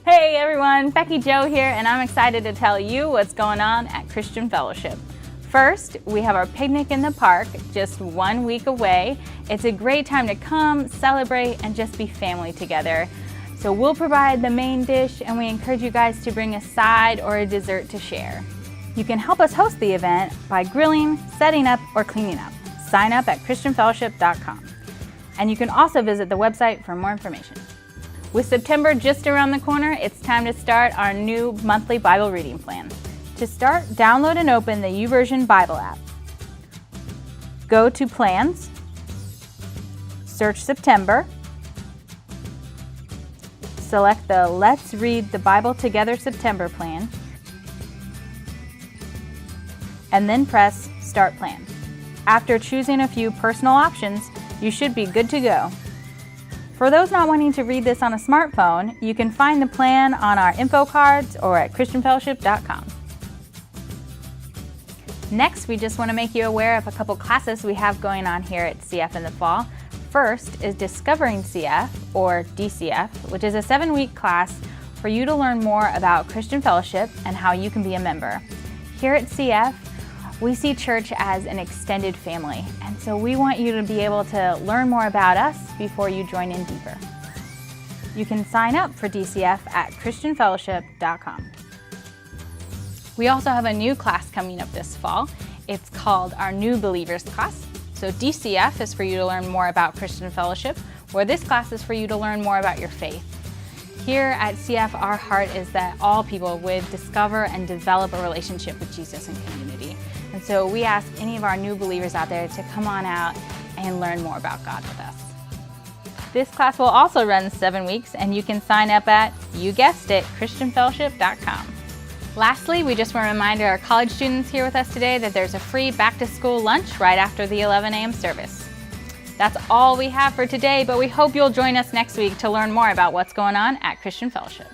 Hey everyone, Becky Jo here, and I'm excited to tell you what's going on at Christian Fellowship. First, we have our picnic in the park just 1 week away. It's a great time to come, celebrate, and just be family together. So we'll provide the main dish, and we encourage you guys to bring a side or a dessert to share. You can help us host the event by grilling, setting up, or cleaning up. Sign up at christianfellowship.com. And you can also visit the website for more information. With September just around the corner, it's time to start our new monthly Bible reading plan. To start, download and open the YouVersion Bible app. Go to Plans, search September, select the Let's Read the Bible Together September plan, and then press Start Plan. After choosing a few personal options, you should be good to go. For those not wanting to read this on a smartphone, you can find the plan on our info cards or at christianfellowship.com. Next, we just want to make you aware of a couple classes we have going on here at CF in the fall. First is Discovering CF, or DCF, which is a 7-week class for you to learn more about Christian Fellowship and how you can be a member. Here at CF, we see church as an extended family, and so we want you to be able to learn more about us before you join in deeper. You can sign up for DCF at christianfellowship.com. We also have a new class coming up this fall. It's called our New Believers class. So DCF is for you to learn more about Christian Fellowship, where this class is for you to learn more about your faith. Here at CF, our heart is that all people would discover and develop a relationship with Jesus and community. And so we ask any of our new believers out there to come on out and learn more about God with us. This class will also run 7 weeks, and you can sign up at, you guessed it, christianfellowship.com. Lastly, we just want to remind our college students here with us today that there's a free back-to-school lunch right after the 11 a.m. service. That's all we have for today, but we hope you'll join us next week to learn more about what's going on at Christian Fellowship.